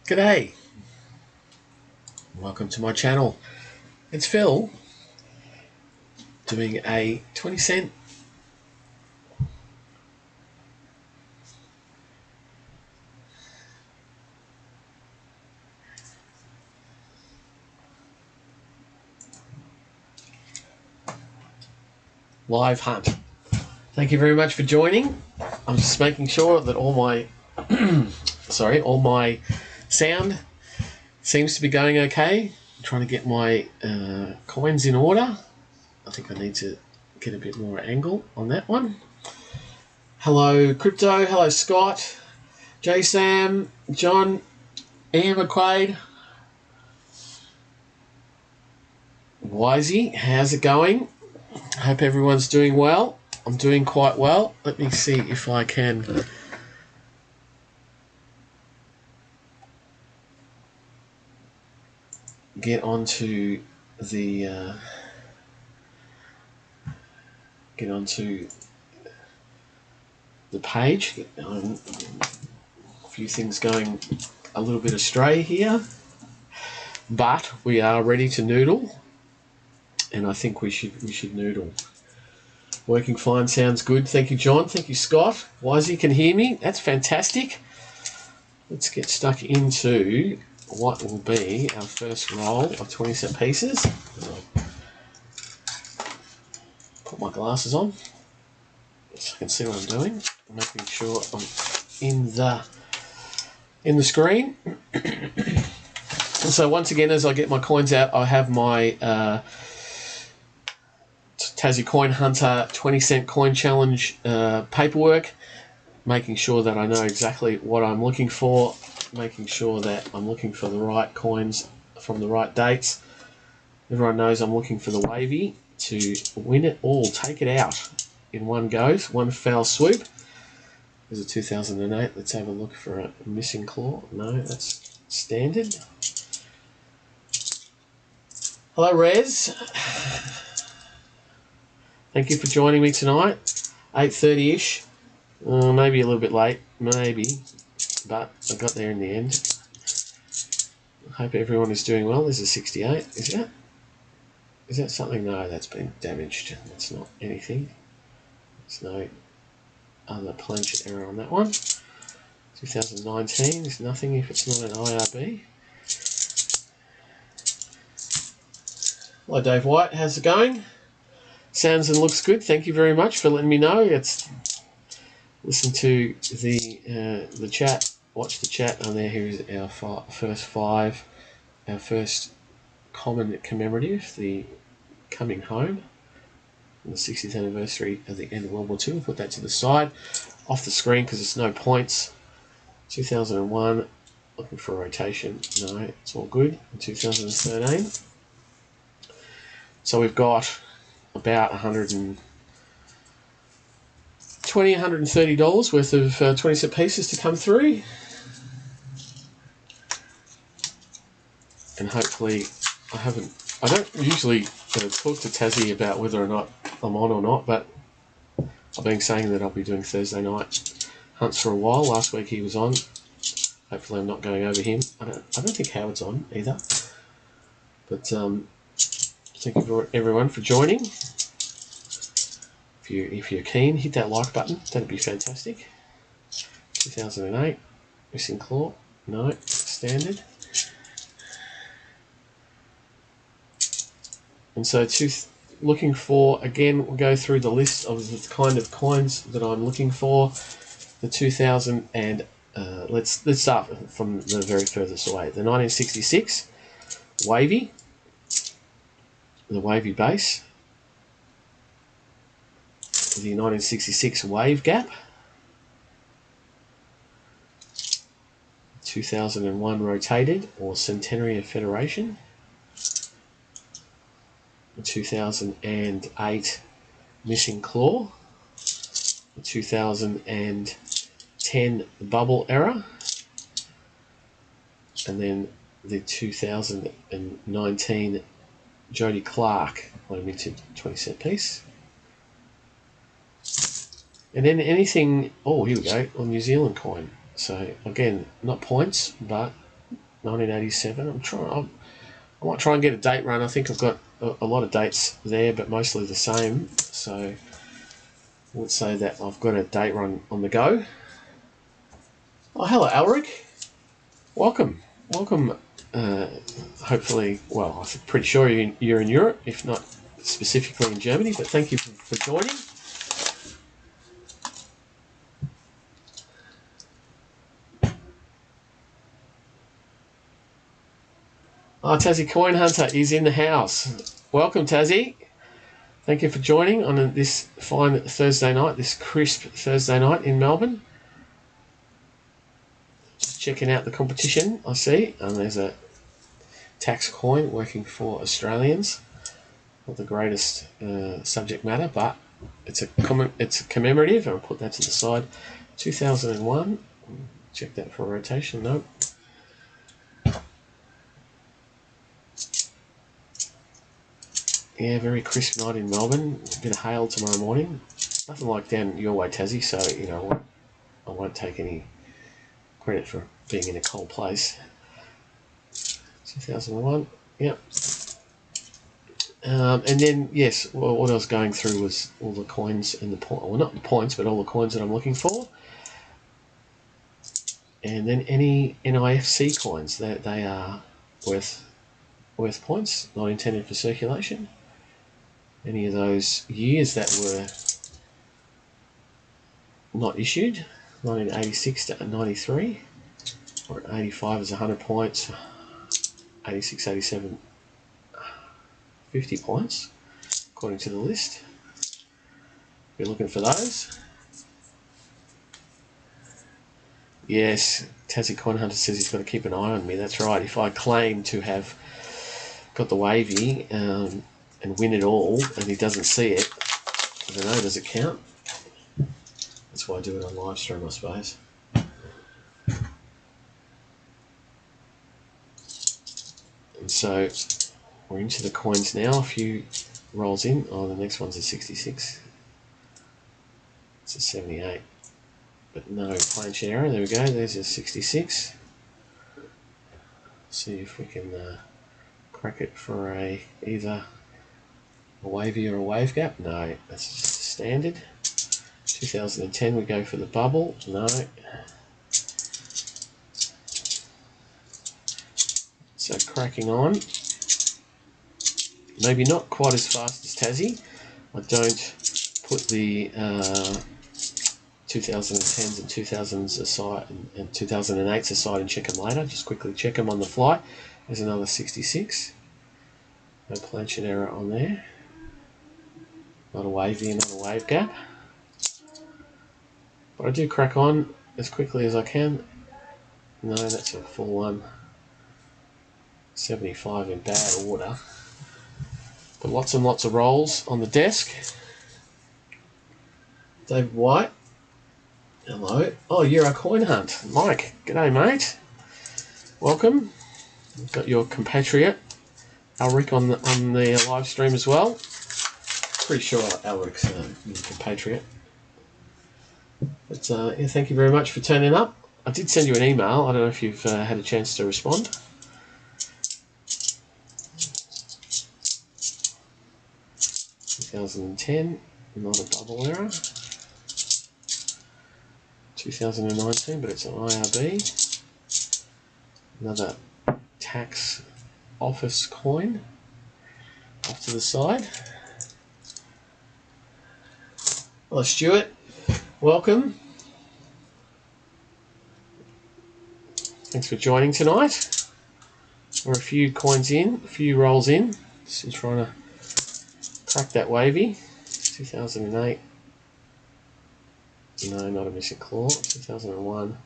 G'day, welcome to my channel. It's Phil doing a 20-cent live hunt. Thank you very much for joining. I'm just making sure that all my all my sound seems to be going okay. I'm trying to get my coins in order. I think I need to get a bit more angle on that one. Hello Crypto, hello Scott, J Sam, John, Ian McQuaid, Wisey, how's it going? Hope everyone's doing well. I'm doing quite well. Let me see if I can get onto the page. A few things going a little bit astray here, but we are ready to noodle, and I think we should noodle. Working fine, sounds good. Thank you, John. Thank you, Scott. Wisey can hear me. That's fantastic. Let's get stuck into what will be our first roll of 20-cent pieces. Put my glasses on so I can see what I'm doing. I'm making sure I'm in the screen. So once again, as I get my coins out, I have my Tassie Coin Hunter 20-cent coin challenge paperwork, making sure that I know exactly what I'm looking for, making sure that I'm looking for the right coins from the right dates. Everyone knows I'm looking for the Wavy to win it all, take it out in one go, one foul swoop. There's a 2008. Let's have a look for a missing claw. No, that's standard. Hello, Rez. Thank you for joining me tonight. 8:30-ish. Maybe a little bit late, maybe, but I got there in the end. I hope everyone is doing well. This is 68. Is that something? No, that's been damaged. That's not anything. There's no other planchet error on that one. 2019 is nothing if it's not an IRB. Hello, Dave White. How's it going? Sounds and looks good. Thank you very much for letting me know. Listen to the chat. Watch the chat on there. Here's our first five. Our first common commemorative, the coming home, the 60th anniversary of the end of World War II. We'll put that to the side, off the screen because it's no points. 2001, looking for a rotation. No, it's all good. 2013. So we've got about $120, $130 worth of 20-cent pieces to come through. And hopefully, I don't usually talk to Tassie about whether or not I'm on or not, but I've been saying that I'll be doing Thursday night hunts for a while. Last week he was on. Hopefully I'm not going over him. I don't think Howard's on either. But thank you for everyone for joining. If you're keen, hit that like button. That'd be fantastic. 2008, missing claw. No, standard. And so looking for, again, we'll go through the list of the kind of coins that I'm looking for. The 2000 and let's start from the very furthest away. The 1966 Wavy, the Wavy Base. The 1966 Wave Gap. 2001 Rotated or Centenary of Federation. 2008 Missing Claw. 2010 Bubble Error. And then the 2019 Jody Clark limited 20-cent piece. And then anything, oh, here we go, on New Zealand coin. So again, not points, but 1987. I might try and get a date run. I think I've got a lot of dates there, but mostly the same. So I would say that I've got a date run on the go. Oh, hello, Alric. Welcome. Welcome. Hopefully, well, I'm pretty sure you're in Europe, if not specifically in Germany, but thank you for joining. Oh, Tassie Coin Hunter is in the house. Welcome, Tassie. Thank you for joining on this fine Thursday night, this crisp Thursday night in Melbourne. Just checking out the competition, I see. And there's a tax coin working for Australians. Not the greatest subject matter, but it's a commemorative. I'll put that to the side. 2001. Check that for rotation. Nope. Yeah, very crisp night in Melbourne. A bit of hail tomorrow morning. Nothing like down your way, Tassie, so you know I won't take any credit for being in a cold place. 2001, yep. And then, yes, well, what I was going through was all the coins and well, not the points, but all the coins that I'm looking for. And then any NIFC coins, they are worth points, not intended for circulation. Any of those years that were not issued, 1986 to 93, or 85 is 100 points, 86, 87, 50 points, according to the list. We're looking for those. Yes, Tassie Coin Hunter says he's got to keep an eye on me. That's right. If I claim to have got the wavy and win it all, and he doesn't see it, I don't know, does it count? That's why I do it on live stream, I suppose. And so we're into the coins now. A few rolls in. Oh, the next one's a 66. It's a 78. But no planche error. There we go. There's a 66. See if we can crack it for either a wavy or a wave gap. No, that's just a standard. 2010 we go for the bubble. No. So cracking on. Maybe not quite as fast as Tassie. I don't put the 2010s and 2000s aside and 2008s aside and check them later. Just quickly check them on the fly. There's another 66. No planche error on there. Not a wavy and not a wave gap. But I do crack on as quickly as I can. No, that's a full one. 75 in bad order. But lots and lots of rolls on the desk. David White. Hello. Oh, you're a coin hunt. Mike, g'day, mate. Welcome. We've got your compatriot, Alric, on the live stream as well. Pretty sure Alric's your compatriot. But yeah, thank you very much for turning up. I did send you an email. I don't know if you've had a chance to respond. $2010, not a bubble error. 2019, but it's an IRB. Another tax office coin off to the side. Hello, Stuart. Welcome. Thanks for joining tonight. We're a few coins in, a few rolls in. Still trying to crack that wavy. 2008. No, not a missing claw. 2001.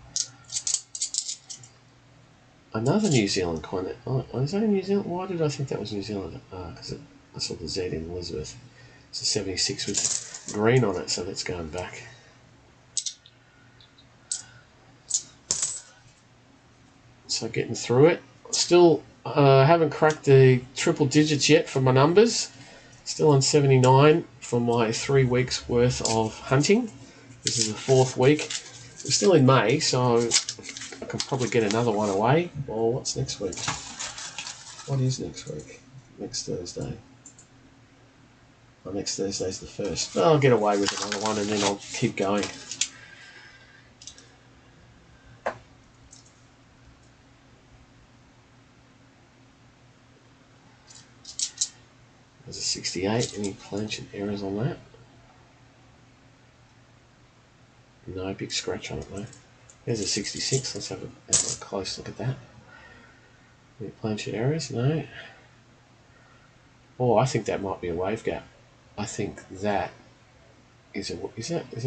Another New Zealand coin. Oh, is that a New Zealand? Why did I think that was New Zealand? Because I saw the Z in Elizabeth. It's a 76 with green on it, so that's going back. So getting through it. Still haven't cracked the triple digits yet for my numbers. Still on 79 for my 3 weeks worth of hunting. This is the 4th week. We're still in May, so I can probably get another one away. Or what's next week? What is next week? Next Thursday. Well, next Thursday's the 1st. I'll get away with another one and then I'll keep going. There's a 68. Any planchette errors on that? No, big scratch on it though. There's a 66. Let's have a close look at that. Any planchette errors? No. Oh, I think that might be a wave gap. I think that is it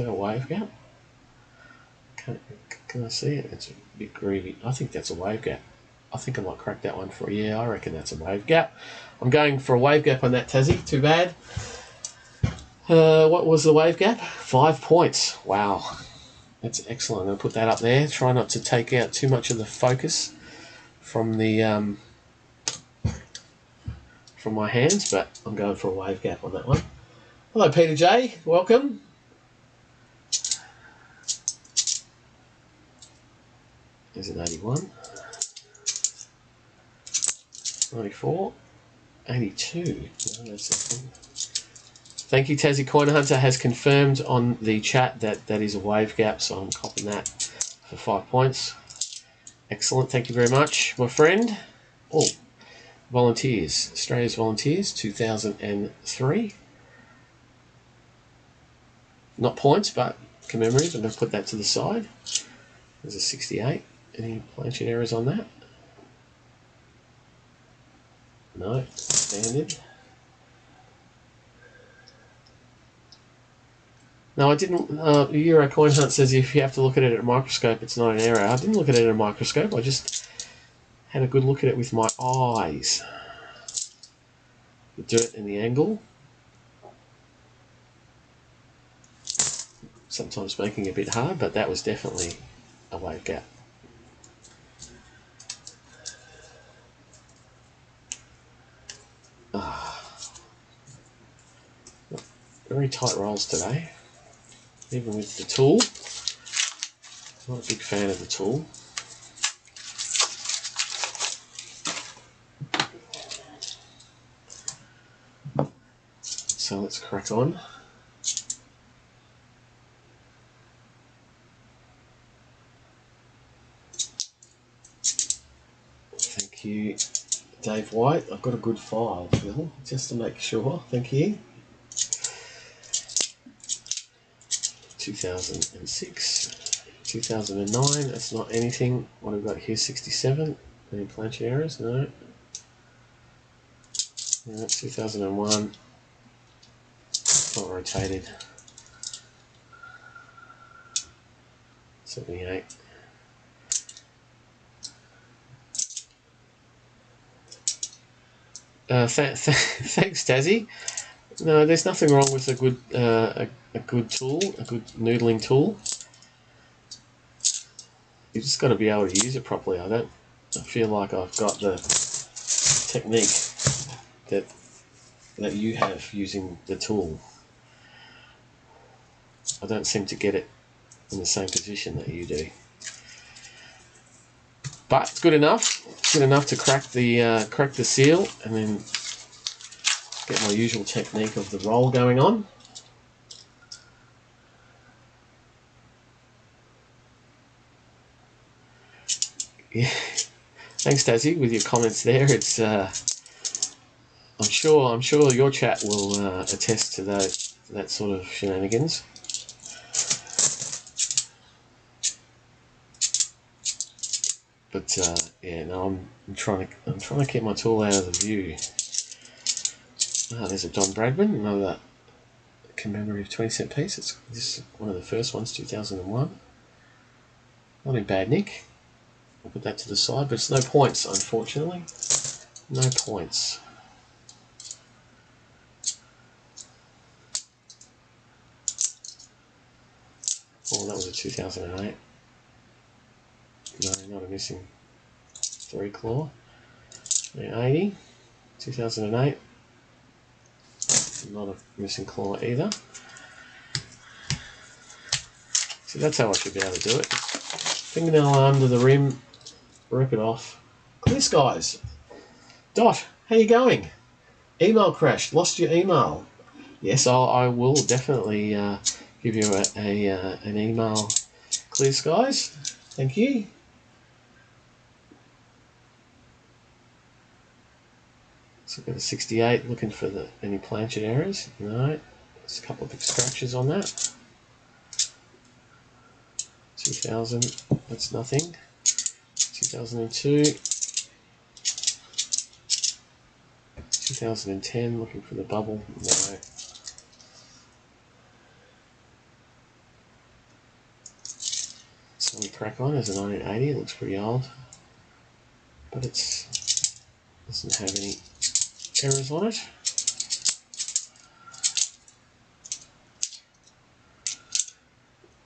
a wave gap? Can I see it? It's a bit groovy. I think that's a wave gap. I think I might crack that one for I reckon that's a wave gap. I'm going for a wave gap on that, Tassie. Too bad. What was the wave gap? 5 points. Wow. That's excellent. I'm going to put that up there. Try not to take out too much of the focus from the from my hands, but I'm going for a wave gap on that one. Hello, Peter J. Welcome. There's an 81. 94. 82. No, that's a Thank you, Tassie Coin Hunter has confirmed on the chat that that is a wave gap, so I'm copying that for 5 points. Excellent. Thank you very much, my friend. Oh, volunteers. Australia's volunteers, 2003. Not points, but commemorative. I'm going to put that to the side. There's a 68. Any planchette errors on that? No. Standard. No, I didn't. Euro Coin Hunt says if you have to look at it at a microscope, it's not an error. I didn't look at it at a microscope. I just had a good look at it with my eyes. The dirt and the angle. Sometimes making it a bit hard, but that was definitely a wave gap. Very tight rolls today, even with the tool. Not a big fan of the tool. So let's crack on. Thank you, Dave White. I've got a good file, Phil, just to make sure. Thank you. 2006, 2009, that's not anything. What have we got here? 67. Any planchette errors? No. No, 2001. Not rotated. 78. Thanks, Tassie. No, there's nothing wrong with a good tool, a good noodling tool. You just got to be able to use it properly. I feel like I've got the technique that you have using the tool. I don't seem to get it in the same position that you do. But good enough to crack the seal and then get my usual technique of the roll going on. Yeah, thanks, Tassie, with your comments there. It's I'm sure your chat will attest to that sort of shenanigans. But yeah, no, I'm trying to keep my tool out of the view. There's a Don Bradman, another commemorative 20-cent piece. This is one of the first ones, 2001. Not in bad nick. I'll put that to the side, but it's no points, unfortunately. No points. Oh, that was a 2008. No, not a missing 3 claw. 80. 2008. Not a missing claw either. So that's how I should be able to do it. Fingernail under the rim. Rip it off. Clear skies. Dot, how you going? Email crashed. Lost your email. Yes, I will definitely give you an email. Clear skies. Thank you. So we've got a 68. Looking for any planchet errors. No. There's a couple of big scratches on that. 2000. That's nothing. 2002. 2010, looking for the bubble. No. So we crack on as a 1980. It looks pretty old, but it doesn't have any errors on it.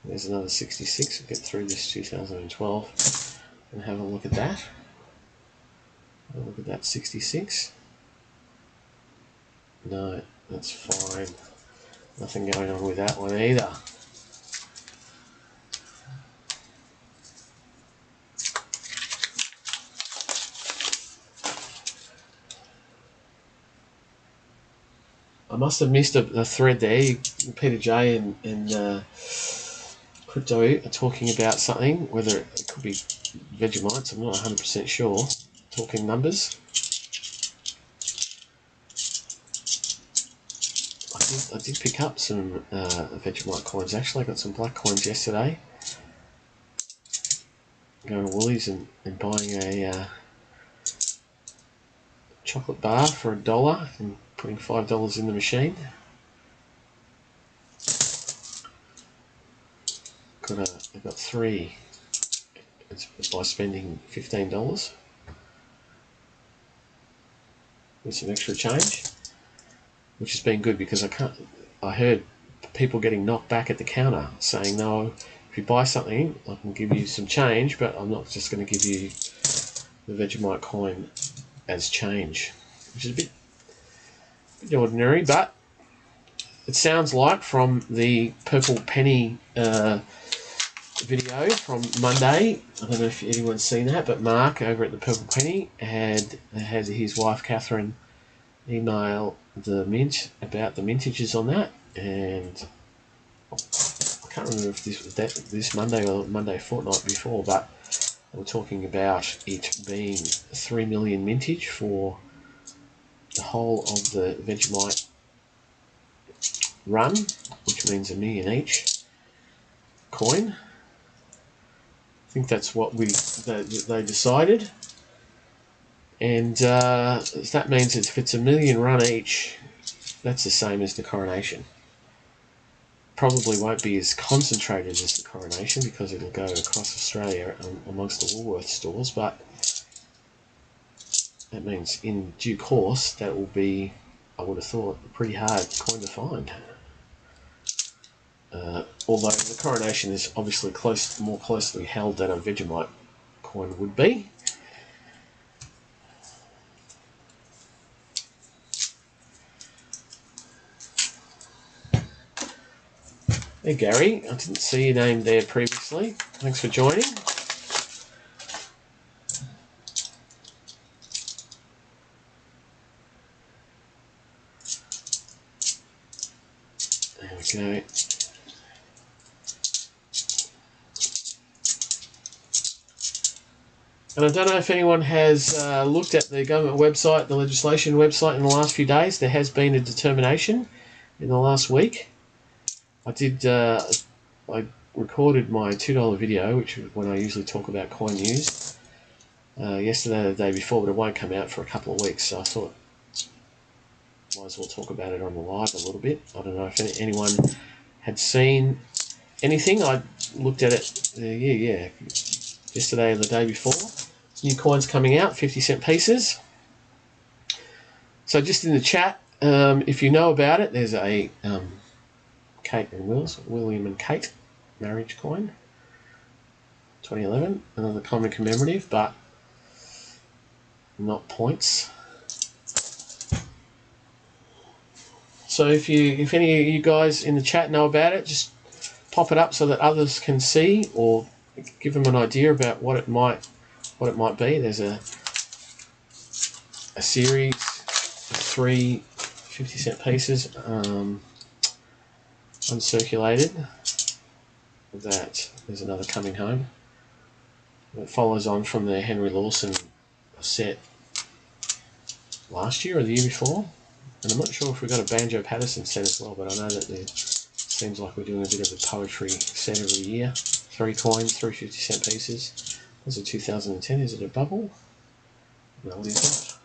There's another 66. We'll get through this 2012 and have a look at that. Have a look at that 66. No, that's fine. Nothing going on with that one either. I must have missed a thread there. Peter J and Crypto are talking about something, whether it could be Vegemites, I'm not 100% sure. Talking numbers. I did pick up some Vegemite coins. Actually, I got some black coins yesterday. Going to Woolies and buying a chocolate bar for $1 and putting $5 in the machine. I got 3 by spending $15 with some extra change, which has been good because I heard people getting knocked back at the counter saying, no, if you buy something I can give you some change, but I'm not just going to give you the Vegemite coin as change, which is a bit ordinary, but it sounds like from the purple penny video from Monday, I don't know if anyone's seen that, but Mark over at the Purple Penny had his wife Catherine email the mint about the mintages on that, and I can't remember if this was this Monday or Monday fortnight before, but they were talking about it being 3 million mintage for the whole of the Vegemite run, which means $1 million each coin. I think that's what they decided, and that means if it's $1 million run each, that's the same as the coronation. Probably won't be as concentrated as the coronation because it'll go across Australia amongst the Woolworths stores, but that means in due course that will be, I would have thought, a pretty hard coin to find. Although the coronation is obviously more closely held than a Vegemite coin would be. Hey Gary, I didn't see your name there previously. Thanks for joining. There we go. And I don't know if anyone has looked at the government website, the legislation website in the last few days. There has been a determination in the last week. I recorded my $2 video, which is when I usually talk about coin news, yesterday or the day before, but it won't come out for a couple of weeks, so I thought might as well talk about it on the live a little bit. I don't know if anyone had seen anything. I looked at it, yesterday or the day before. New coins coming out, 50-cent pieces. So just in the chat, if you know about it, there's a Kate and William and Kate marriage coin, 2011, another common commemorative, but not points. So if any of you guys in the chat know about it, just pop it up so that others can see, or give them an idea about what it might be. There's a series of 3 50-cent pieces, uncirculated. That there's another coming home. It follows on from the Henry Lawson set last year or the year before. And I'm not sure if we've got a Banjo Patterson set as well, but I know that it seems like we're doing a bit of a poetry set every year. 3 coins, 3 50-cent pieces. This is a 2010. Is it a bubble? No, it isn't.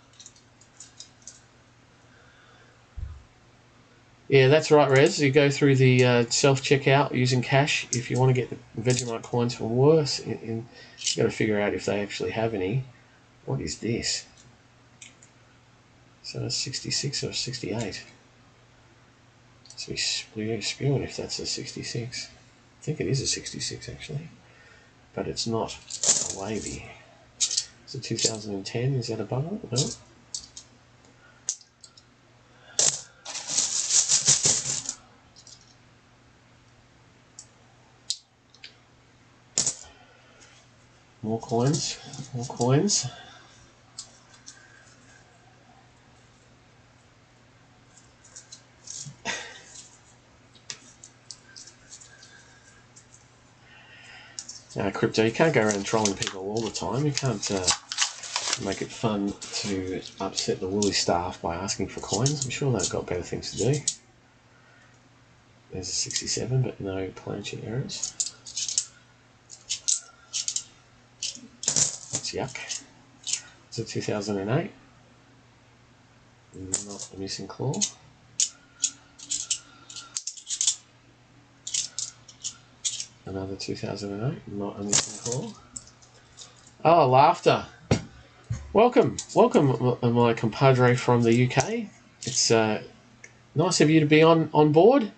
Yeah, that's right, Rez. You go through the self-checkout using cash. If you want to get the Vegemite coins for worse, you've got to figure out if they actually have any. What is this? So a 66 or a 68? So we're spewing if that's a 66. I think it is a 66 actually, but it's not a wavy. It's a 2010. Is that a bubble? No. More coins. More coins. Crypto, you can't go around trolling people all the time. You can't make it fun to upset the woolly staff by asking for coins. I'm sure they've got better things to do. There's a 67, but no planchette errors. That's yuck. It's a 2008. Not a missing claw. Another 2008. Not a missing claw. Oh, laughter. Welcome, my compadre from the UK. It's nice of you to be on board.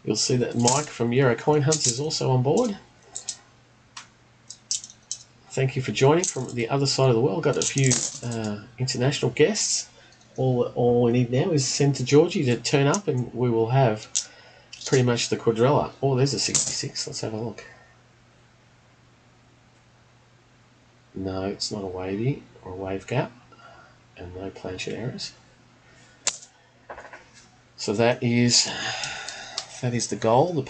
You'll see that Mike from Euro Coin Hunts is also on board. Thank you for joining from the other side of the world. Got a few international guests. All we need now is send to Georgie to turn up, and we will have pretty much the quadrilla. Oh, there's a 66. Let's have a look. No, it's not a wavy or a wave gap, and no planchette errors. So that is the goal. The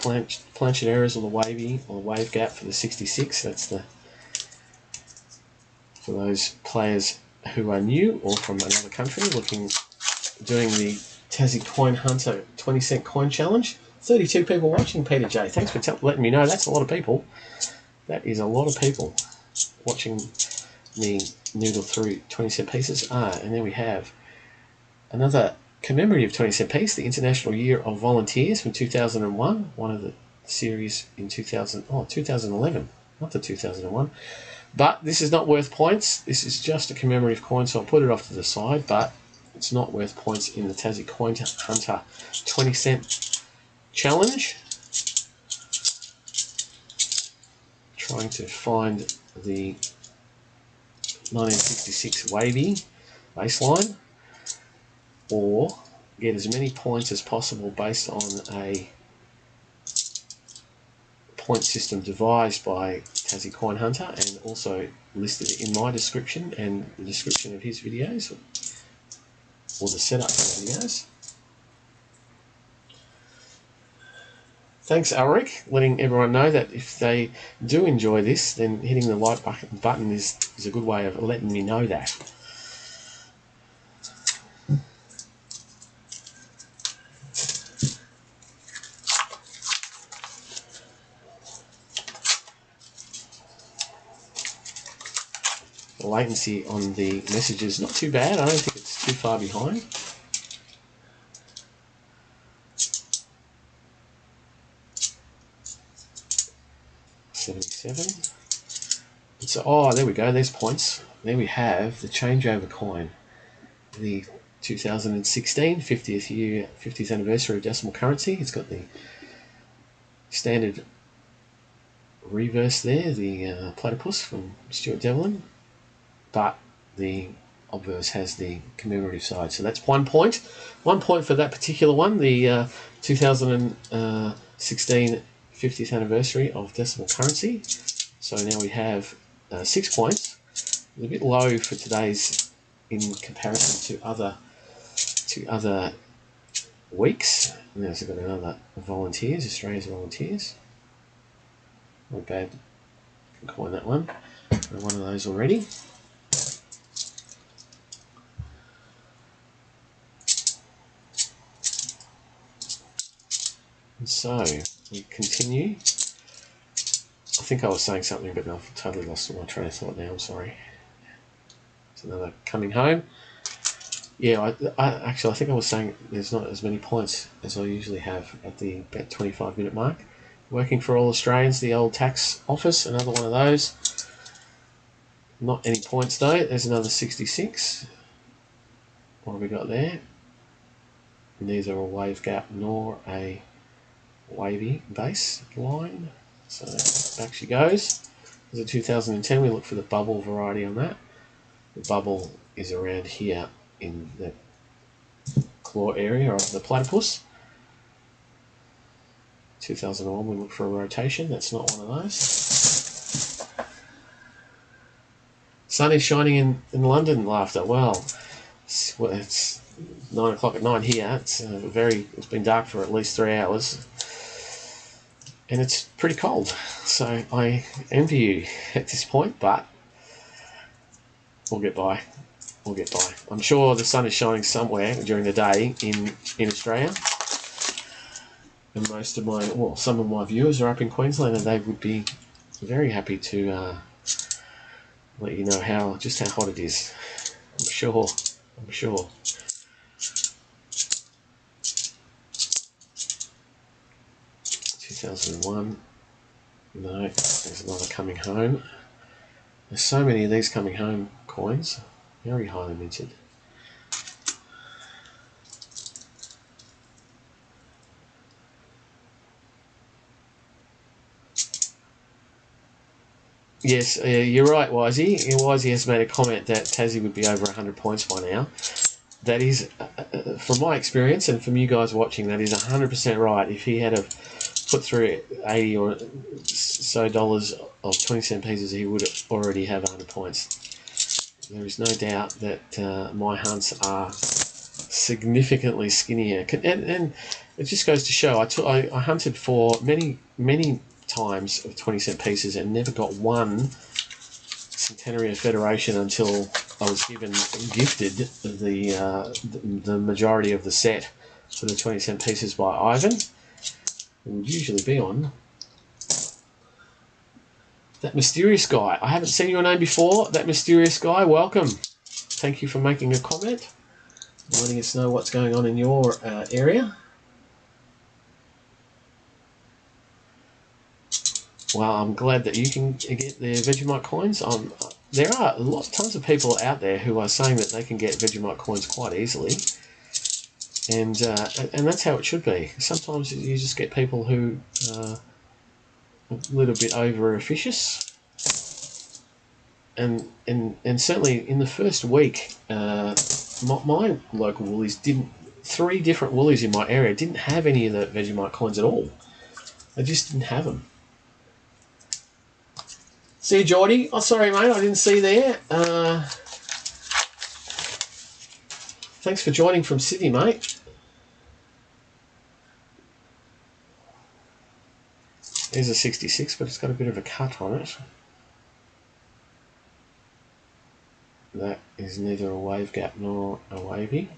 planchette errors or the wavy or the wave gap for the 66. That's the for those players who are new or from another country doing the Tassie Coin Hunter 20-cent coin challenge. 32 people watching, Peter J. Thanks for letting me know. That's a lot of people. That is a lot of people watching me noodle through 20-cent pieces. And then we have another commemorative 20-cent piece, the International Year of Volunteers from 2001, one of the series in 2011, not the 2001. But this is not worth points. This is just a commemorative coin, so I'll put it off to the side, but it's not worth points in the Tassie Coin Hunter 20-cent challenge. Trying to find the 1966 wavy baseline, or get as many points as possible based on a point system devised by Tassie Coin Hunter and also listed in my description and the description of his videos, or the setup for videos. Thanks, Ulrich, letting everyone know that if they do enjoy this, then hitting the like button is a good way of letting me know that. The latency on the messages not too bad. I don't think it's too far behind. So, there we go. There's points. There we have the changeover coin, the 2016 50th anniversary of decimal currency. It's got the standard reverse there, the platypus from Stuart Devlin, but the obverse has the commemorative side. So that's 1 point. 1 point for that particular one, the 2016 50th anniversary of decimal currency. So now we have 6 points. A bit low for today's in comparison to other weeks. And there's got another volunteers, Australia's volunteers. Not bad. Can coin that one. Got one of those already. And so we continue. I think I was saying something, but I've totally lost my train of thought now. I'm sorry. It's another coming home. Yeah, I think I was saying there's not as many points as I usually have at the about 25-minute mark. Working for All Australians, the old tax office, another one of those. Not any points though. There's another 66. What have we got there? Neither a wave gap nor a wavy base line. So back she goes. There's a 2010. We look for the bubble variety on that. The bubble is around here in the claw area of the platypus. 2001, we look for a rotation. That's not one of those. Sun is shining in London, laughter. Well, it's 9 o'clock at night here. It's been dark for at least 3 hours. And it's pretty cold. So I envy you at this point, but we'll get by. We'll get by. I'm sure the sun is shining somewhere during the day in Australia. And some of my viewers are up in Queensland, and they would be very happy to let you know just how hot it is. I'm sure. 2001. No, there's another coming home. There's so many of these coming home coins. Very highly minted. Yes, you're right, Wisey. Wisey has made a comment that Tassie would be over 100 points by now. That is, from my experience and from you guys watching, that is 100% right. If he had put through 80 or so dollars of 20-cent pieces, he would already have 100 points. There is no doubt that my hunts are significantly skinnier. And it just goes to show, I hunted for many times of 20-cent pieces and never got one Centenary of Federation until I was gifted the majority of the set for the 20-cent pieces by Ivan. It would usually be on that mysterious guy. I haven't seen your name before. That mysterious guy, welcome. Thank you for making a comment, letting us know what's going on in your area. Well, I'm glad that you can get the Vegemite coins. There are tons of people out there who are saying that they can get Vegemite coins quite easily, and that's how it should be. Sometimes you just get people who are a little bit over officious, and certainly in the first week, my local woolies didn't. 3 different woolies in my area didn't have any of the Vegemite coins at all. They just didn't have them. See you, Geordie. Oh, sorry, mate, I didn't see you there. Thanks for joining from Sydney, mate. There's a 66, but it's got a bit of a cut on it. That is neither a wave gap nor a wavy.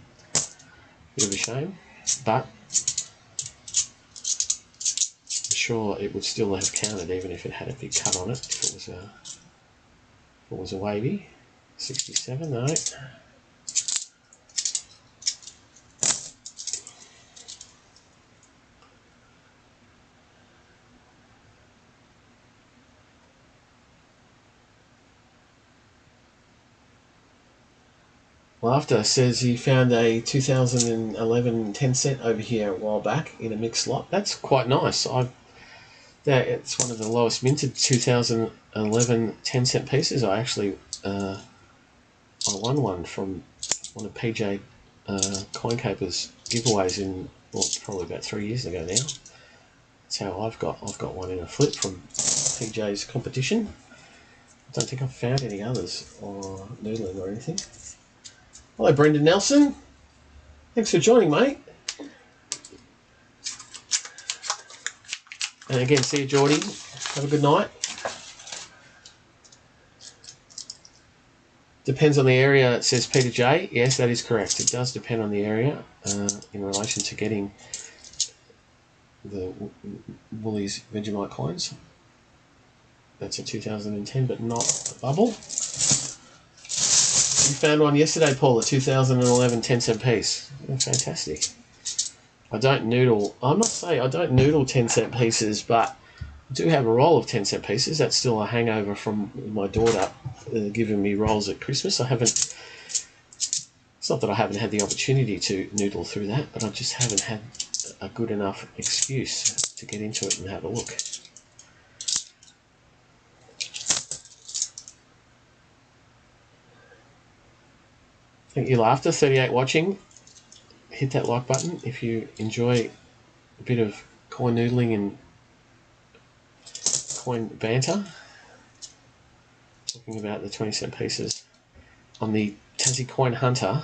Bit of a shame, but I'm sure it would still have counted even if it had a big cut on it. If it was a wavy. 67, no. Laughter says he found a 2011 10-cent over here a while back in a mixed lot. That's quite nice. It's one of the lowest minted 2011 10-cent pieces. I actually I won one from one of PJ CoinCaper's giveaways probably about 3 years ago now. That's how I've got one in a flip from PJ's competition. I don't think I've found any others or noodling or anything. Hello, Brendan Nelson. Thanks for joining, mate. And again, see you, Geordie. Have a good night. Depends on the area, it says Peter J. Yes, that is correct. It does depend on the area in relation to getting the Woolies Vegemite coins. That's a 2010, but not a bubble. You found one yesterday, Paul, a 2011 10-cent piece. Oh, fantastic. I don't noodle, I must say, I don't noodle 10-cent pieces, but I do have a roll of 10-cent pieces. That's still a hangover from my daughter giving me rolls at Christmas. It's not that I haven't had the opportunity to noodle through that, but I just haven't had a good enough excuse to get into it and have a look. Thank you, Laughter. 38 watching. Hit that like button if you enjoy a bit of coin noodling and coin banter. Talking about the 20-cent pieces on the Tassie Coin Hunter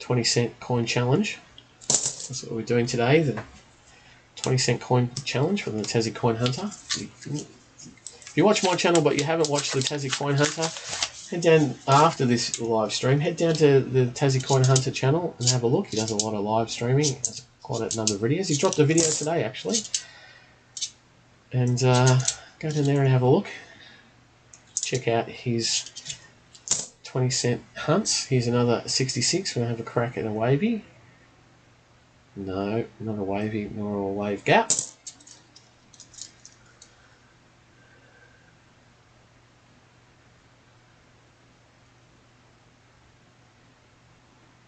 20-cent coin challenge. That's what we're doing today, the 20-cent coin challenge from the Tassie Coin Hunter. If you watch my channel but you haven't watched the Tassie Coin Hunter, head down after this live stream, head down to the Tassie Coin Hunter channel and have a look. He does a lot of live streaming. He has quite a number of videos. He dropped a video today, actually. And go down there and have a look. Check out his 20-cent hunts. Here's another 66. We're going to have a crack at a wavy. No, not a wavy, nor a wave gap.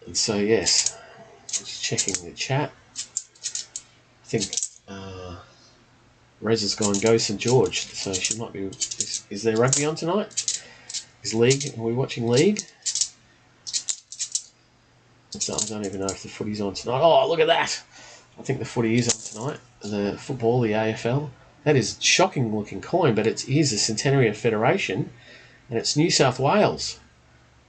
And so, yes, just checking the chat. I think Rez has gone go St George, so she might be. Is there rugby on tonight? Is league? Are we watching league? So I don't even know if the footy's on tonight. Oh, look at that! I think the footy is on tonight. The football, the AFL. That is a shocking looking coin, but it is the Centenary of Federation, and it's New South Wales.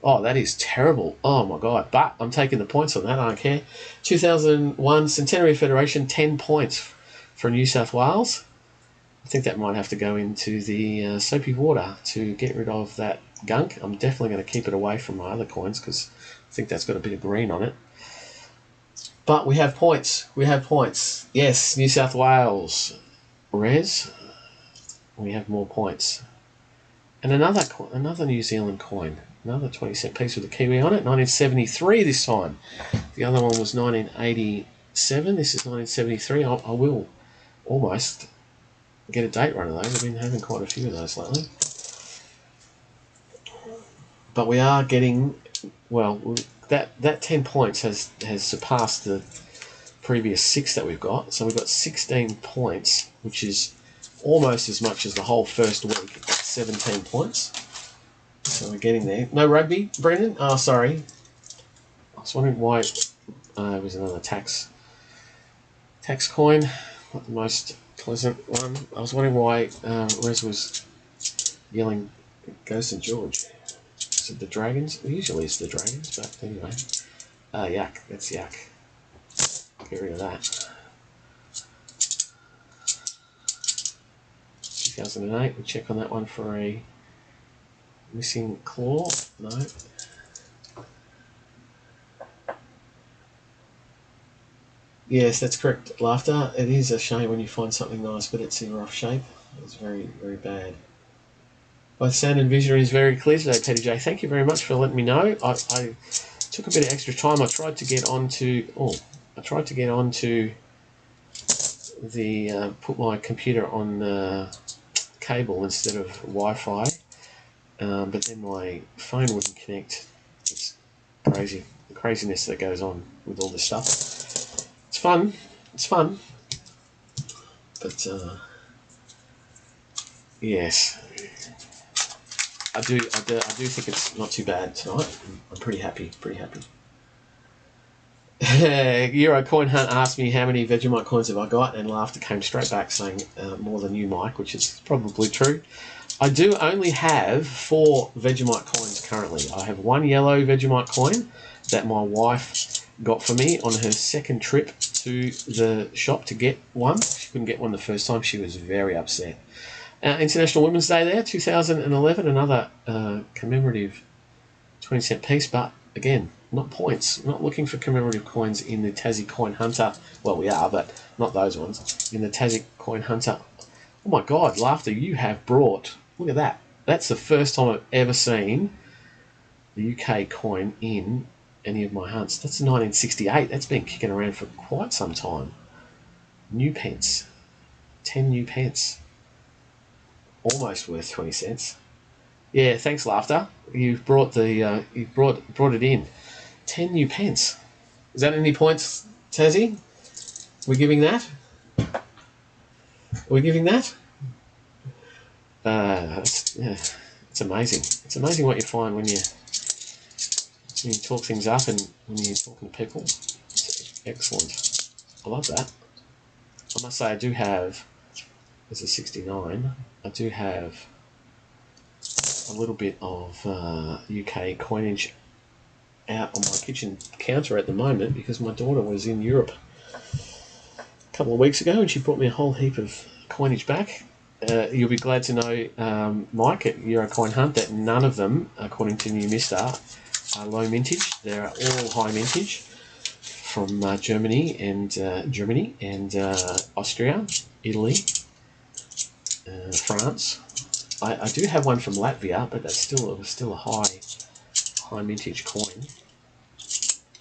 Oh, that is terrible. Oh, my God. But I'm taking the points on that. I don't care. 2001 Centenary of Federation, 10 points for New South Wales. I think that might have to go into the soapy water to get rid of that gunk. I'm definitely going to keep it away from my other coins because I think that's got a bit of green on it. But we have points. We have points. Yes, New South Wales. Res. We have more points. And another New Zealand coin. Another 20-cent piece with a Kiwi on it. 1973 this time. The other one was 1987. This is 1973. I will almost get a date run of those. I've been having quite a few of those lately. But we are getting, well, that 10 points has surpassed the previous 6 that we've got. So we've got 16 points, which is almost as much as the whole first week at 17 points. So we're getting there. No rugby, Brendan? Oh, sorry. I was wondering why it was another tax coin. Not the most pleasant one. I was wondering why Rez was yelling, go St George. Is it the Dragons? Usually it's the Dragons, but anyway. Yuck. That's yuck. Get rid of that. 2008. We'll check on that one for a missing claw. No. Yes, that's correct, Laughter. It is a shame when you find something nice, but it's in rough shape. It's very, very bad. Both sound and vision is very clear today, Teddy J. Thank you very much for letting me know. I took a bit of extra time. I tried to get onto the put my computer on cable instead of Wi-Fi, but then my phone wouldn't connect. It's crazy, the craziness that goes on with all this stuff. It's fun, but yes, I do think it's not too bad tonight. I'm pretty happy. Euro Coin Hunt asked me how many Vegemite coins have I got, and Laughter came straight back saying more than you, Mike, which is probably true. I do only have 4 Vegemite coins currently. I have 1 yellow Vegemite coin that my wife got for me on her second trip to the shop to get one. She couldn't get one the first time. She was very upset. International Women's Day there, 2011, another commemorative 20-cent piece, but again, not points. Not looking for commemorative coins in the Tassie Coin Hunter. Well, we are, but not those ones. In the Tassie Coin Hunter. Oh my God, Laughter, you have brought... Look at that. That's the first time I've ever seen the UK coin in any of my hunts. That's 1968. That's been kicking around for quite some time. New pence. 10 new pence. Almost worth 20 cents. Yeah, thanks, Laughter. You've brought the brought it in. 10 new pence. Is that any points, Tassie? We're giving that? We're giving that? It's amazing. It's amazing what you find when you talk things up and when you're talking to people. It's excellent. I love that. I must say I do have, as a 69, I do have a little bit of UK coinage out on my kitchen counter at the moment because my daughter was in Europe a couple of weeks ago and she brought me a whole heap of coinage back. You'll be glad to know, Mike, at Eurocoin Hunt, that none of them, according to New Mister, are low mintage. They're all high mintage from Germany and Austria, Italy, France. I do have one from Latvia, but that's still a high mintage coin.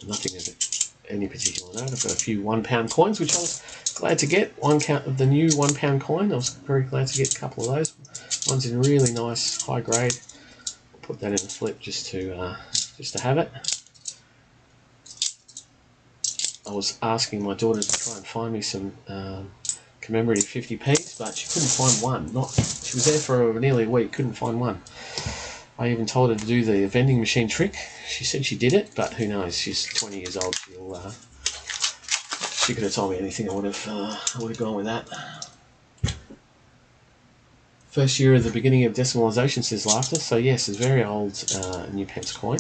Nothing of any particular note. I've got a few £1 coins, which I was glad to get. One count of the new £1 coin. I was very glad to get a couple of those. One's in really nice high grade. I'll put that in a flip just to have it. I was asking my daughter to try and find me some commemorative 50p's, but she couldn't find one. She was there for nearly a week, couldn't find one. I even told her to do the vending machine trick. She said she did it, but who knows? She's 20 years old. She could have told me anything. I would have gone with that. First year of the beginning of decimalisation, says Laughter. So yes, it's a very old new pence coin.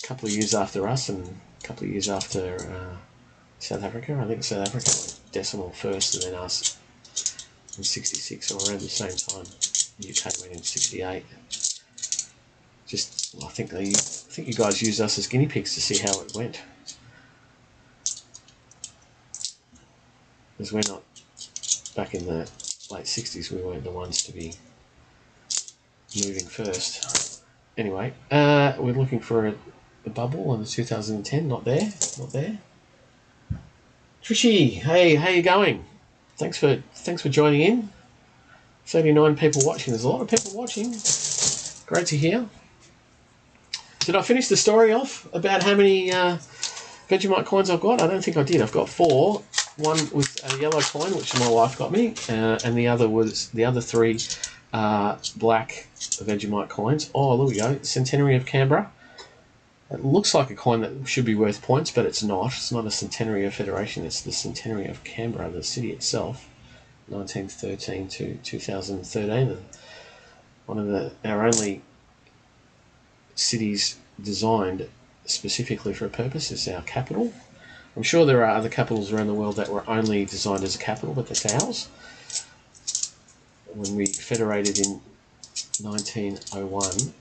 A couple of years after us and a couple of years after South Africa. I think South Africa went decimal first and then us in 66 or around the same time. The UK went in 68. I think you guys used us as guinea pigs to see how it went. Because we're not, back in the late 60s, we weren't the ones to be moving first. Anyway, we're looking for a bubble on the 2010. Not there. Trishy, hey, how you going? Thanks for joining in. 39 people watching. There's a lot of people watching. Great to hear. Did I finish the story off about how many Vegemite coins I've got? I don't think I did. I've got 4. One was a yellow coin, which my wife got me, and the other 3 black Vegemite coins. Oh, there we go. Centenary of Canberra. It looks like a coin that should be worth points, but it's not. It's not a Centenary of Federation. It's the Centenary of Canberra, the city itself, 1913 to 2013. One of our only cities designed specifically for a purpose is our capital. I'm sure there are other capitals around the world that were only designed as a capital, but that's ours. When we federated in 1901,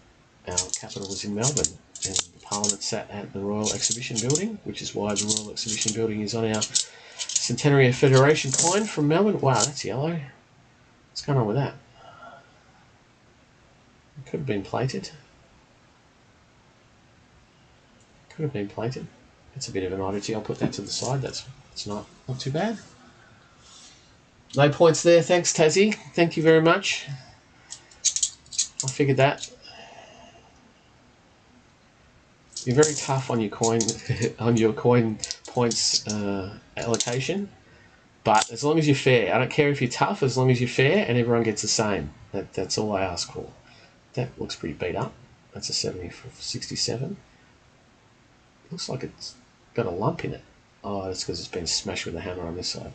our capital was in Melbourne, and the Parliament sat at the Royal Exhibition Building, which is why the Royal Exhibition Building is on our Centenary of Federation coin from Melbourne. Wow, that's yellow. What's going on with that? It could have been plated. It's a bit of an oddity. I'll put that to the side. It's not too bad. No points there. Thanks, Tassie. Thank you very much. I figured that. You're very tough on your coin points allocation, but as long as you're fair. I don't care if you're tough, as long as you're fair and everyone gets the same. That's all I ask for. That looks pretty beat up. That's a 67. Looks like it's got a lump in it. Oh, that's because it's been smashed with a hammer on this side.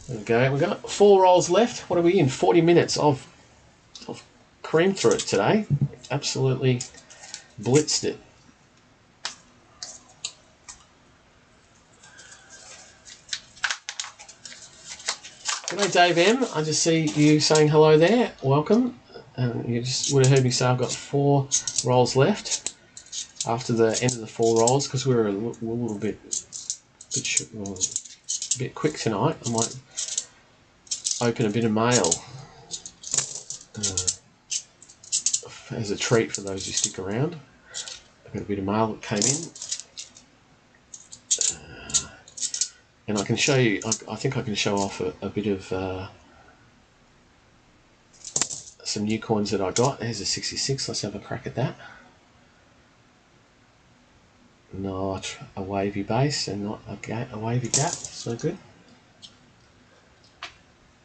There we go. We've got 4 rolls left. What are we in? 40 minutes of cream through it today. Absolutely blitzed it. G'day Dave M. I just see you saying hello there. Welcome. You just would have heard me say I've got 4 rolls left after the end of the 4 rolls because we were a little bit quick tonight. I might open a bit of mail as a treat for those who stick around. I've got a bit of mail that came in. And I can show you, I think I can show off a bit of some new coins that I got. There's a 66, let's have a crack at that. Not a wavy base and not a wavy gap, so good.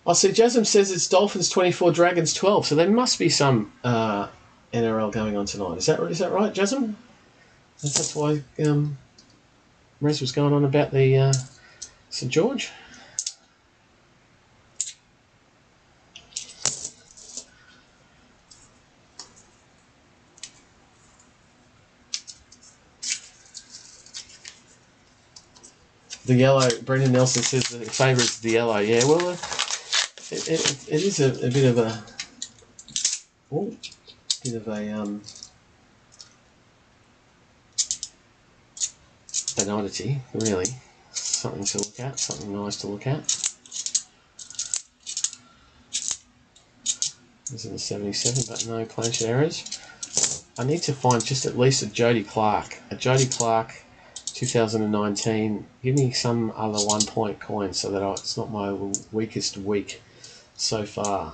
I see Jasmine says it's Dolphins 24, Dragons 12, so there must be some NRL going on tonight. Is that right, Jasmine? That's why Rez was going on about the St. George. The yellow, Brendan Nelson says that his favourite is the yellow. Yeah, well, it is a bit of a an oddity, really. Something to look at, something nice to look at. This is a 77, but no planchette errors. I need to find just at least a Jody Clark. A Jody Clark 2019. Give me some other 1 point coin so that it's not my weakest week so far.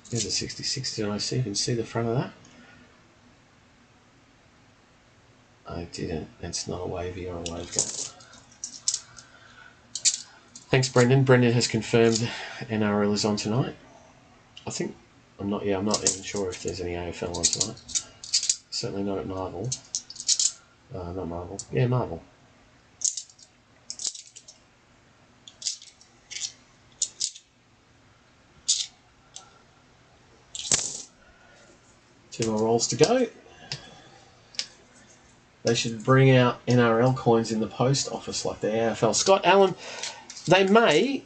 There's a 66. Did I even see the front of that? I didn't. It's not a wavy or a wave gap. Thanks, Brendan. Brendan has confirmed NRL is on tonight. I'm not even sure if there's any AFL on tonight. Certainly not at Marvel. Not Marvel. Yeah, Marvel. Two more rolls to go. They should bring out NRL coins in the post office like the AFL. Scott Allen, they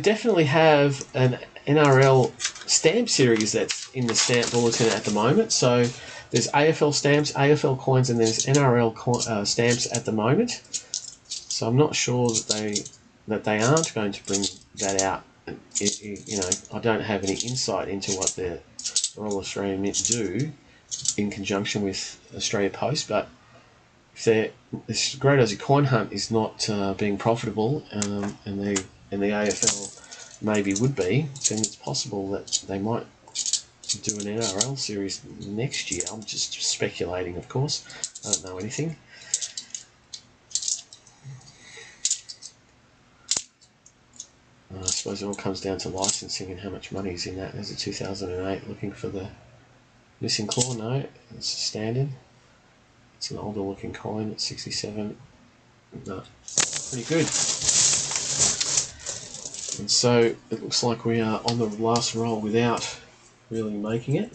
definitely have an NRL stamp series that's in the stamp bulletin at the moment. So there's AFL stamps, AFL coins, and there's NRL stamps at the moment. So I'm not sure that they aren't going to bring that out. I don't have any insight into what the Royal Australian Mint do in conjunction with Australia Post, but if this Great Aussie Coin Hunt is not being profitable, and the AFL maybe would be, then it's possible that they might do an NRL series next year. I'm just speculating, of course. I don't know anything. I suppose it all comes down to licensing and how much money is in that. There's a 2008 looking for the missing claw. No, it's a standard. It's an older looking coin at 67. No, pretty good. And so it looks like we are on the last roll without really making it.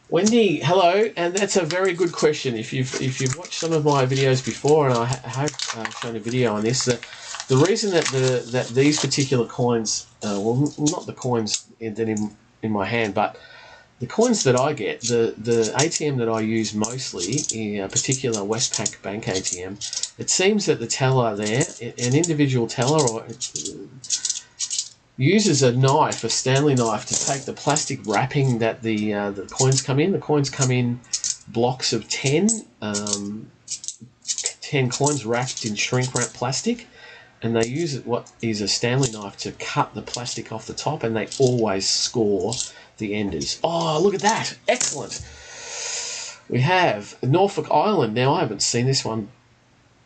Wendy, hello, and that's a very good question. If you've watched some of my videos before, and I have shown a video on this, the reason that these particular coins, well, not the coins in my hand, but the coins that I get, the ATM that I use mostly, in a particular Westpac Bank ATM, it seems that the teller there, an individual teller, uses a knife, a Stanley knife, to take the plastic wrapping that the coins come in. The coins come in blocks of 10 coins wrapped in shrink wrap plastic, and they use what is a Stanley knife to cut the plastic off the top, and they always score the enders. Oh, look at that. Excellent. We have Norfolk Island. Now, I haven't seen this one.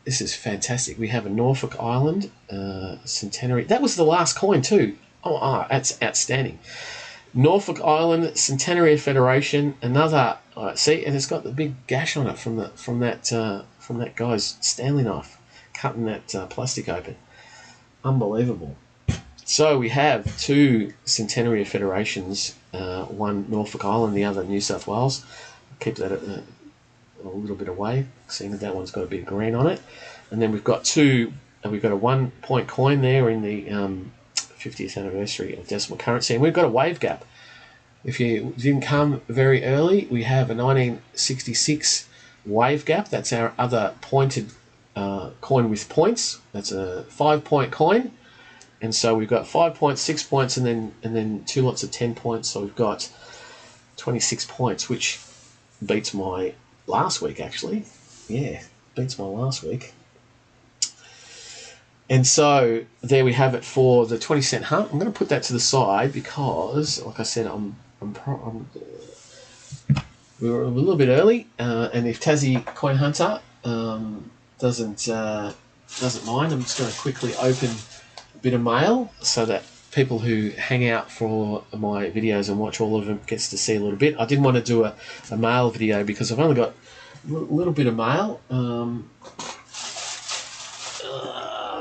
This is fantastic. We have a Norfolk Island Centenary. That was the last coin too. Oh, that's outstanding. Norfolk Island, Centenary of Federation, another. See, and it's got the big gash on it from that guy's Stanley knife, cutting that plastic open. Unbelievable. So we have two Centenary of Federations, one Norfolk Island, the other New South Wales. Keep that a little bit away, seeing that one's got a bit of green on it. And then we've got we've got a 1 point coin there in the 50th anniversary of decimal currency, and we've got a wave gap. If you didn't come very early, we have a 1966 wave gap. That's our other pointed coin with points. That's a 5 point coin. And so we've got 5 points, 6 points, and then two lots of 10 points. So we've got 26 points, which beats my last week, actually. Yeah, beats my last week. And so there we have it for the 20-cent hunt. I'm going to put that to the side because, like I said, we were a little bit early, and if Tassie Coin Hunter doesn't mind, I'm just going to quickly open bit of mail so that people who hang out for my videos and watch all of them gets to see a little bit. I didn't want to do a mail video because I've only got a little bit of mail.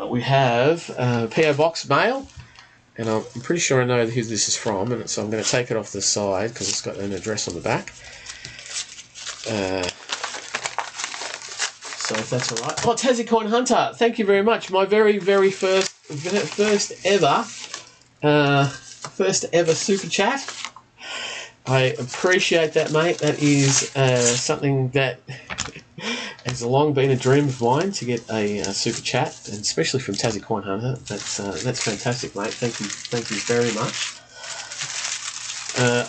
We have PO Box mail, and I'm pretty sure I know who this is from, and so I'm going to take it off the side because it's got an address on the back. So if that's all right. Oh, Tassie Coin Hunter, thank you very much. My very first ever super chat. I appreciate that, mate. That is something that has long been a dream of mine, to get a super chat, and especially from Tassie Coin Hunter. That's fantastic, mate. Thank you very much.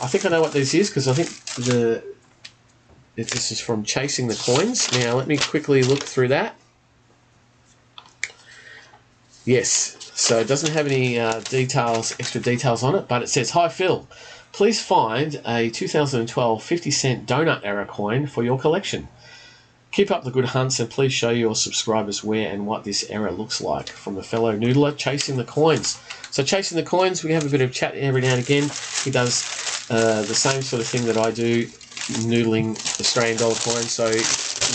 I think I know what this is because I think this is from Chasing the Coins. Now let me quickly look through that. Yes, so it doesn't have any extra details on it, but it says, "Hi Phil, please find a 2012 50-cent donut error coin for your collection. Keep up the good hunts and please show your subscribers where and what this error looks like. From a fellow noodler, Chasing the Coins." So Chasing the Coins, we have a bit of chat every now and again. He does the same sort of thing that I do, noodling Australian dollar coins. So you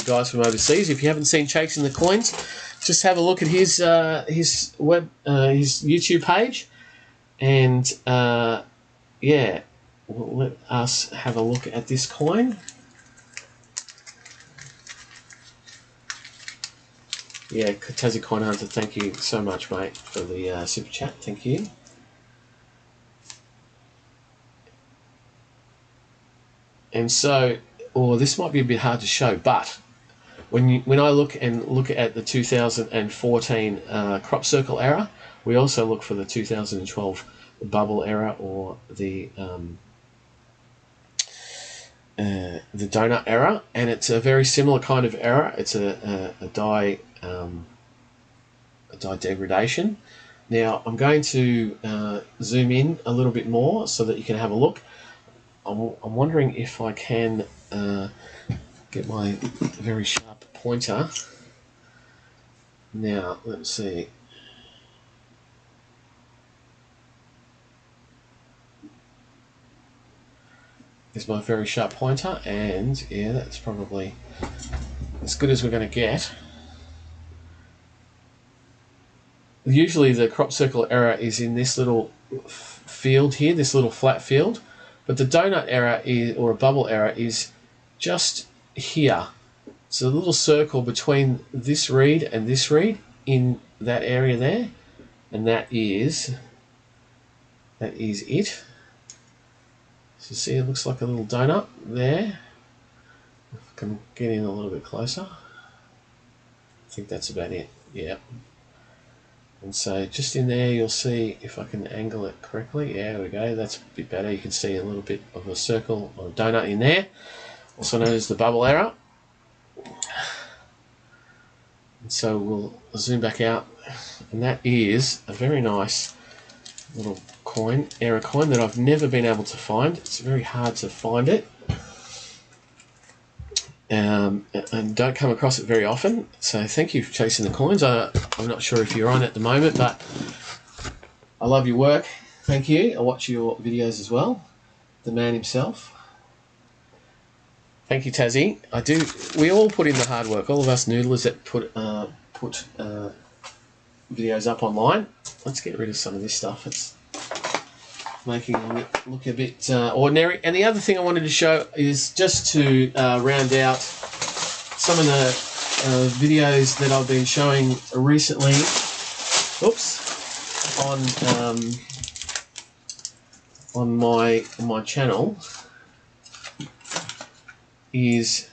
guys from overseas, if you haven't seen Chasing the Coins, just have a look at his his YouTube page, and yeah, let us have a look at this coin. Yeah, Tassie Coin Hunter, thank you so much, mate, for the super chat. Thank you. And so, this might be a bit hard to show, but when I look at the 2014 crop circle error, we also look for the 2012 bubble error, or the donut error, and it's a very similar kind of error. It's a die degradation. Now I'm going to zoom in a little bit more so that you can have a look. I'm wondering if I can get my very sharp pointer. Now let's see. There's my very sharp pointer, and yeah, that's probably as good as we're going to get. Usually the crop circle error is in this little field here, this little flat field, but the donut error or a bubble error is just here. It's a little circle between this reed and this reed in that area there, and that is it. So see, it looks like a little donut there. If I can get in a little bit closer, I think that's about it. Yeah. And so just in there, you'll see, if I can angle it correctly. Yeah, there we go. That's a bit better. You can see a little bit of a circle or a donut in there, also known as the bubble error. And so we'll zoom back out, and that is a very nice little coin, error coin, that I've never been able to find. It's very hard to find it, and don't come across it very often. So thank you for Chasing the Coins. I'm not sure if you're on at the moment, but I love your work. Thank you. I watch your videos as well. the man himself. Thank you, Tassie. We all put in the hard work. All of us noodlers that put videos up online. Let's get rid of some of this stuff. It's making it look a bit ordinary. And the other thing I wanted to show is just to round out some of the videos that I've been showing recently. Oops. On my channel is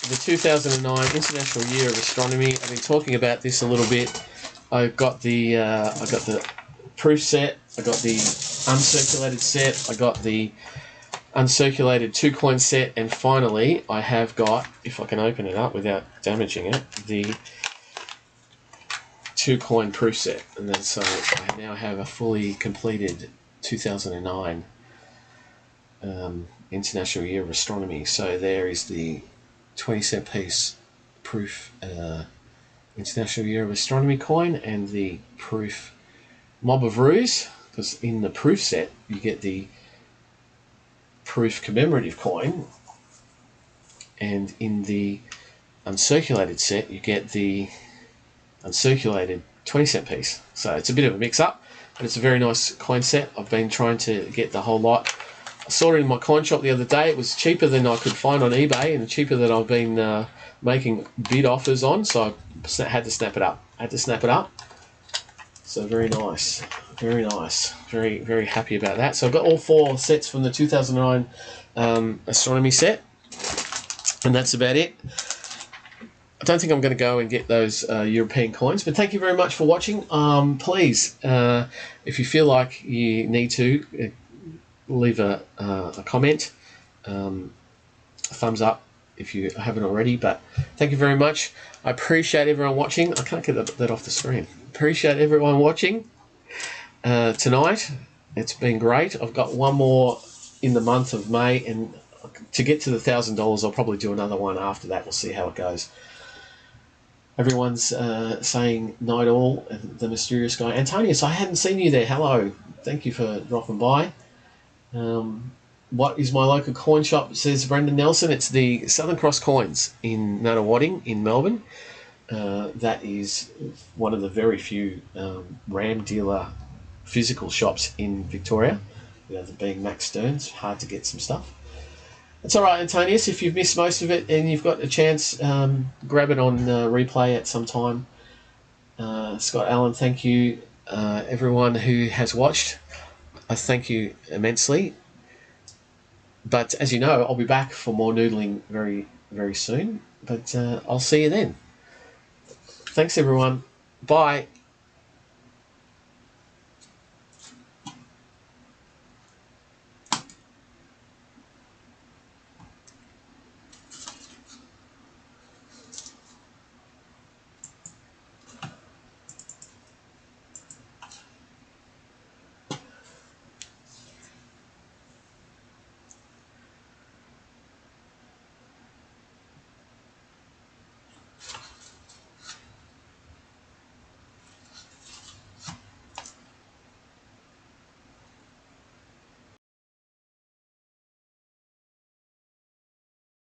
the 2009 International Year of Astronomy. I've been talking about this a little bit. I've got the proof set, I got the uncirculated set, I got the uncirculated 2-coin set, and finally I have got, if I can open it up without damaging it, the 2-coin proof set. And then so I now have a fully completed 2009 International Year of Astronomy. So there is the 20-cent piece proof International Year of Astronomy coin and the proof Mob of Ruse, because in the proof set you get the proof commemorative coin, and in the uncirculated set you get the uncirculated 20-cent piece. So it's a bit of a mix-up, but it's a very nice coin set. I've been trying to get the whole lot. I saw it in my coin shop the other day. It was cheaper than I could find on eBay and cheaper than I've been making bid offers on, so I had to snap it up. So very nice, very nice. Very, very happy about that. So I've got all 4 sets from the 2009 astronomy set, and that's about it. I don't think I'm going to go and get those European coins, but thank you very much for watching. Please, if you feel like you need to, leave a comment, a thumbs up if you haven't already, but thank you very much. I appreciate everyone watching. I can't get that off the screen. Appreciate everyone watching tonight. It's been great. I've got one more in the month of May, and to get to the $1,000 I'll probably do another one after that. We'll see how it goes. Everyone's saying night all, the mysterious guy. Antonius, I hadn't seen you there. Hello. Thank you for dropping by. What is my local coin shop, says Brendan Nelson? It's the Southern Cross Coins in Nunawading in Melbourne. That is one of the very few RAM dealer physical shops in Victoria. The other being Max Stearns. Hard to get some stuff. It's all right, Antonius. If you've missed most of it and you've got a chance, grab it on replay at some time. Scott Allen, thank you. Everyone who has watched, I thank you immensely. But as you know, I'll be back for more noodling very, very soon. But I'll see you then. Thanks, everyone. Bye.